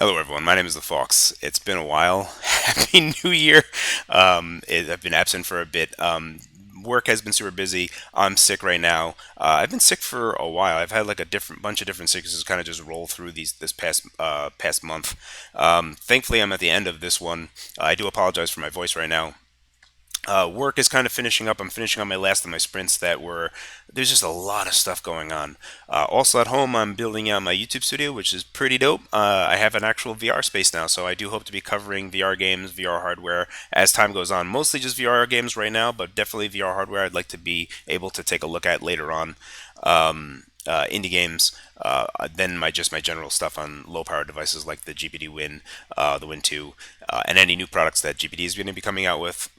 Hello, everyone. My name is the Phawx. It's been a while. Happy New Year. I've been absent for a bit. Work has been super busy. I'm sick right now. I've been sick for a while. I've had like a different bunch of different sicknesses kind of just roll through this past month. Thankfully, I'm at the end of this one. I do apologize for my voice right now. Work is kind of finishing up. I'm finishing on my last of my sprints that were. There's just a lot of stuff going on. Also at home, I'm building out my YouTube studio, which is pretty dope. I have an actual VR space now, so I do hope to be covering VR games, VR hardware as time goes on. Mostly just VR games right now, but definitely VR hardware I'd like to be able to take a look at later on. Indie games, then my general stuff on low power devices like the GPD Win, the Win 2, and any new products that GPD is going to be coming out with.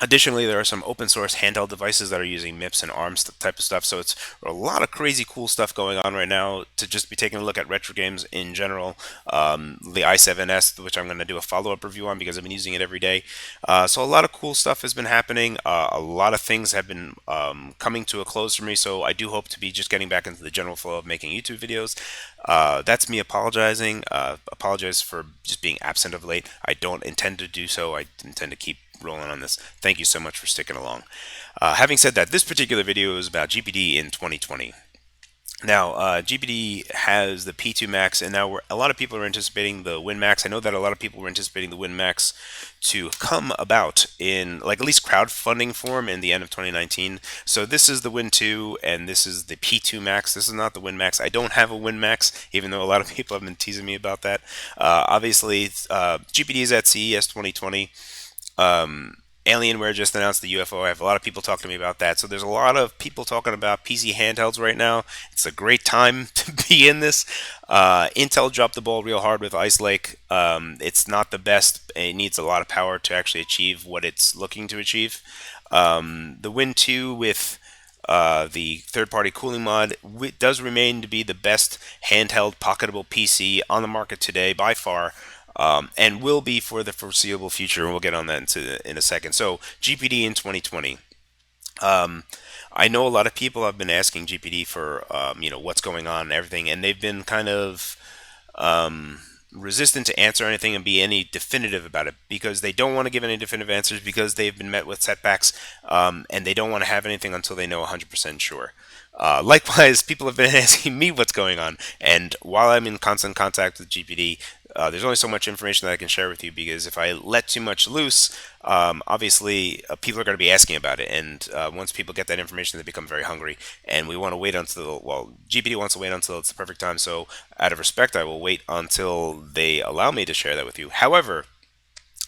Additionally, there are some open source handheld devices that are using MIPS and ARMS type of stuff. So it's a lot of crazy cool stuff going on right now to just be taking a look at retro games in general. The i7S, which I'm going to do a follow up review on because I've been using it every day. So a lot of cool stuff has been happening. A lot of things have been coming to a close for me. So I do hope to be just getting back into the general flow of making YouTube videos. That's me apologizing. Apologize for just being absent of late. I don't intend to do so. I intend to keep rolling on this. Thank you so much for sticking along. Having said that, this particular video is about GPD in 2020. Now, GPD has the P2 Max, and now a lot of people are anticipating the Win Max. I know that a lot of people were anticipating the Win Max to come about in, like, at least crowdfunding form in the end of 2019. So this is the Win 2, and this is the P2 Max. This is not the Win Max. I don't have a Win Max, even though a lot of people have been teasing me about that. Obviously, GPD is at CES 2020. Alienware just announced the UFO. I have a lot of people talking to me about that. So there's a lot of people talking about PC handhelds right now. It's a great time to be in this. Intel dropped the ball real hard with Ice Lake. It's not the best. It needs a lot of power to actually achieve what it's looking to achieve. The Win 2 with the third-party cooling mod does remain to be the best handheld pocketable PC on the market today by far, and will be for the foreseeable future. And we'll get on that in a second. So GPD in 2020. I know a lot of people have been asking GPD for what's going on and everything, and they've been kind of resistant to answer anything and be any definitive about it because they don't want to give any definitive answers because they've been met with setbacks, and they don't want to have anything until they know 100% sure. Likewise, people have been asking me what's going on, and while I'm in constant contact with GPD, there's only so much information that I can share with you because if I let too much loose, obviously people are going to be asking about it, and once people get that information, they become very hungry, and we want to wait until, well, GPD wants to wait until it's the perfect time, so out of respect, I will wait until they allow me to share that with you. However,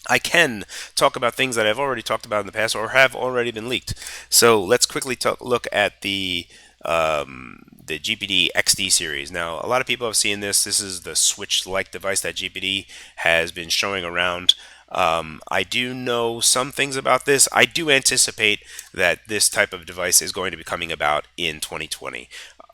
I can talk about things that I've already talked about in the past or have already been leaked. So let's quickly look at the GPD XD series. Now, a lot of people have seen this. This is the Switch-like device that GPD has been showing around. I do know some things about this. I do anticipate that this type of device is going to be coming about in 2020.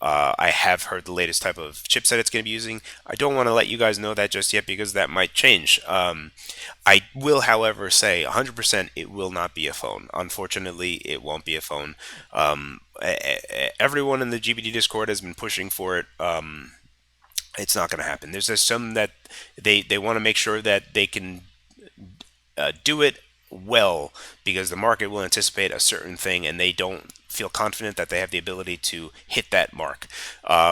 I have heard the latest type of chipset it's going to be using. I don't want to let you guys know that just yet because that might change. I will, however, say 100% it will not be a phone. Unfortunately, it won't be a phone. Everyone in the GPD Discord has been pushing for it. It's not going to happen. There's just some that they want to make sure that they can do it well because the market will anticipate a certain thing and they don't feel confident that they have the ability to hit that mark.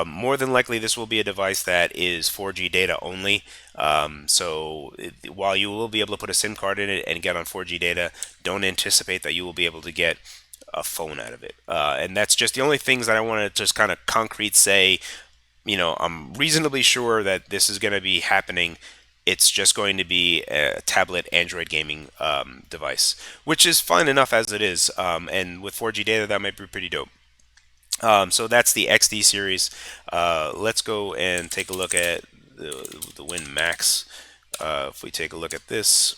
More than likely, this will be a device that is 4G data only. While you will be able to put a SIM card in it and get on 4G data, don't anticipate that you will be able to get a phone out of it. And that's just the only things that I want to just kind of concrete say. I'm reasonably sure that this is going to be happening. It's just going to be a tablet Android gaming device, which is fine enough as it is. And with 4G data, that might be pretty dope. So that's the XD series. Let's go and take a look at the Win Max. If we take a look at this,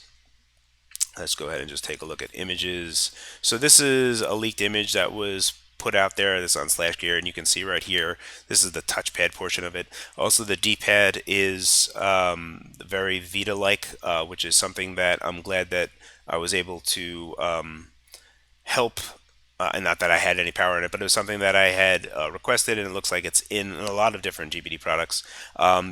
let's go ahead and just take a look at images. So this is a leaked image that was put out there. This is on Slash Gear, and you can see right here, this is the touchpad portion of it. Also, the D-pad is very Vita-like, which is something that I'm glad that I was able to help and not that I had any power in it, but it was something that I had requested, and it looks like it's in a lot of different GPD products.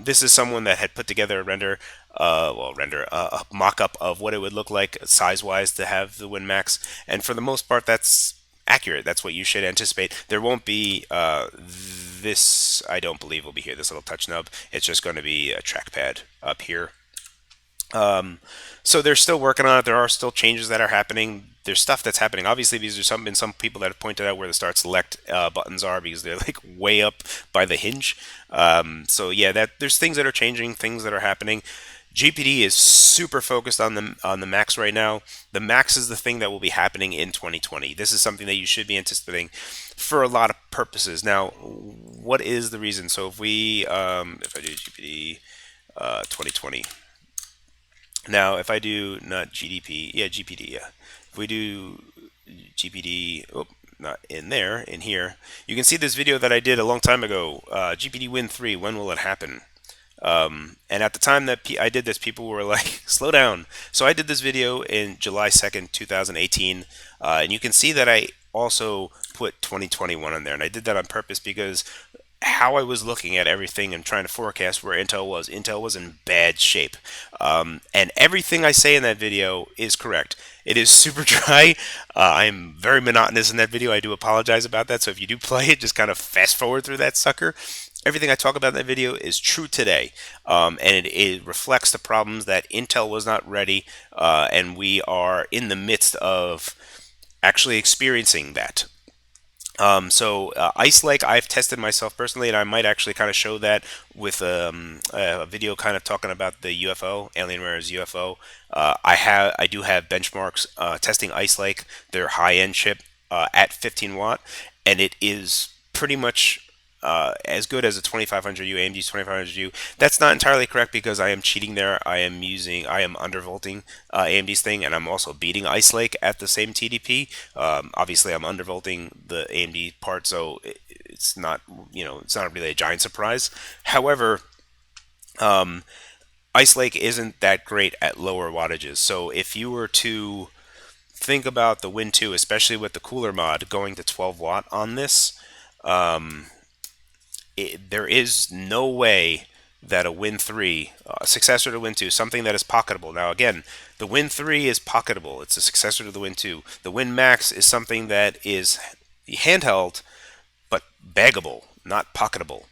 This is someone that had put together a a mock-up of what it would look like size-wise to have the WinMax, and for the most part, that's accurate. That's what you should anticipate. There won't be this. I don't believe will be here. This little touch nub. It's just going to be a trackpad up here. So they're still working on it. There are still changes that are happening. There's stuff that's happening. Obviously, these are some people that have pointed out where the start select buttons are because they're like way up by the hinge. So yeah, that there's things that are changing, things that are happening. GPD is super focused on the Max right now. The Max is the thing that will be happening in 2020. This is something that you should be anticipating for a lot of purposes. Now, what is the reason? So if I do GPD 2020. Now, if I do not GDP, yeah, GPD, yeah. If we do GPD, oh, not in there, in here, you can see this video that I did a long time ago. GPD Win 3, when will it happen? And at the time that I did this, people were like, slow down. So I did this video in July 2nd, 2018, and you can see that I also put 2021 on there. And I did that on purpose because how I was looking at everything and trying to forecast where Intel was. Intel was in bad shape. And everything I say in that video is correct. It is super dry. I'm very monotonous in that video. I do apologize about that. So if you do play it, just kind of fast forward through that sucker. Everything I talk about in that video is true today. And it reflects the problems that Intel was not ready. And we are in the midst of actually experiencing that. Ice Lake, I've tested myself personally, and I might actually kind of show that with a video kind of talking about the UFO, Alienware's UFO. I do have benchmarks testing Ice Lake, their high-end chip at 15 watt, and it is pretty much as good as a 2500U, AMD's 2500U. That's not entirely correct because I am cheating there. I am undervolting AMD's thing, and I'm also beating Ice Lake at the same TDP. Obviously, I'm undervolting the AMD part, so it's not, it's not really a giant surprise. However, Ice Lake isn't that great at lower wattages. So if you were to think about the Win 2, especially with the cooler mod going to 12 watt on this, there is no way that a Win 3, a successor to Win 2, something that is pocketable. Now, again, the Win 3 is pocketable. It's a successor to the Win 2. The Win Max is something that is handheld, but baggable, not pocketable.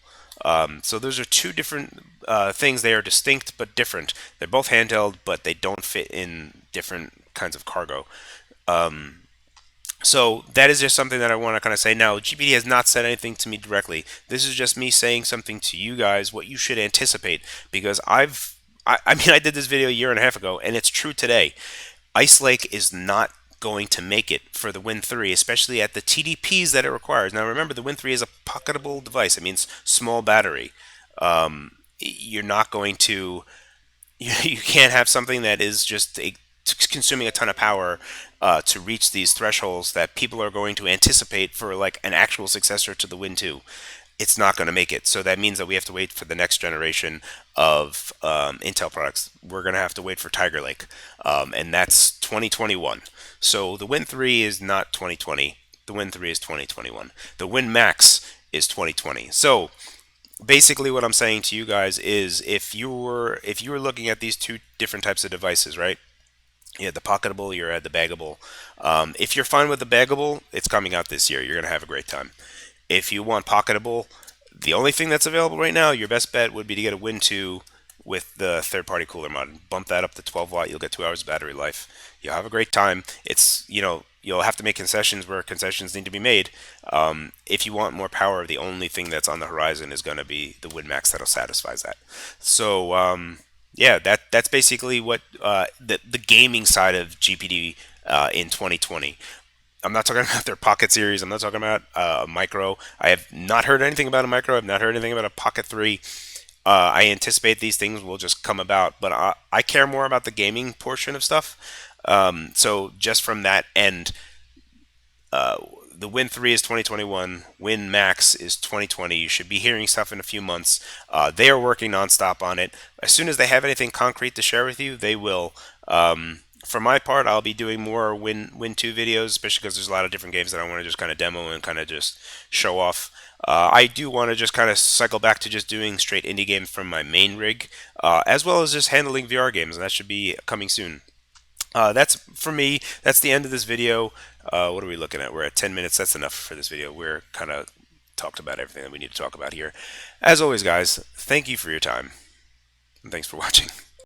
So those are two different things. They are distinct but different. They're both handheld, but they don't fit in different kinds of cargo. So that is just something that I want to kind of say. Now, GPD has not said anything to me directly. This is just me saying something to you guys, what you should anticipate, because I mean, I did this video a year and a half ago, and it's true today. Ice Lake is not going to make it for the Win 3, especially at the TDPs that it requires. Now, remember, the Win 3 is a pocketable device. It means small battery. You're not going to, you can't have something that is just consuming a ton of power to reach these thresholds that people are going to anticipate for like an actual successor to the Win 2. It's not going to make it. So that means that we have to wait for the next generation of Intel products. We're going to have to wait for Tiger Lake, and that's 2021. So the Win 3 is not 2020. The Win 3 is 2021. The Win Max is 2020. So basically what I'm saying to you guys is if you were looking at these two different types of devices, right? You had the pocketable, you had the baggable. If you're fine with the baggable, it's coming out this year. You're going to have a great time. If you want pocketable, the only thing that's available right now, your best bet would be to get a Win 2 with the third-party cooler mod. Bump that up to 12 watt, you'll get 2 hours of battery life. You'll have a great time. It's, you'll have to make concessions where concessions need to be made. If you want more power, the only thing that's on the horizon is going to be the Win Max that'll satisfy that. So, yeah, that's basically what the gaming side of GPD in 2020. I'm not talking about their Pocket series. I'm not talking about a Micro. I have not heard anything about a Micro. I've not heard anything about a Pocket 3. I anticipate these things will just come about, but I care more about the gaming portion of stuff. So just from that end, the Win 3 is 2021. Win Max is 2020. You should be hearing stuff in a few months. They are working nonstop on it. As soon as they have anything concrete to share with you, they will. For my part, I'll be doing more Win 2 videos, especially because there's a lot of different games that I want to just kind of demo and kind of just show off. I do want to just kind of cycle back to just doing straight indie games from my main rig, as well as just handling VR games, and that should be coming soon. That's for me. That's the end of this video. What are we looking at? We're at 10 minutes. That's enough for this video. We're kind of talked about everything that we need to talk about here. As always, guys, thank you for your time, and thanks for watching.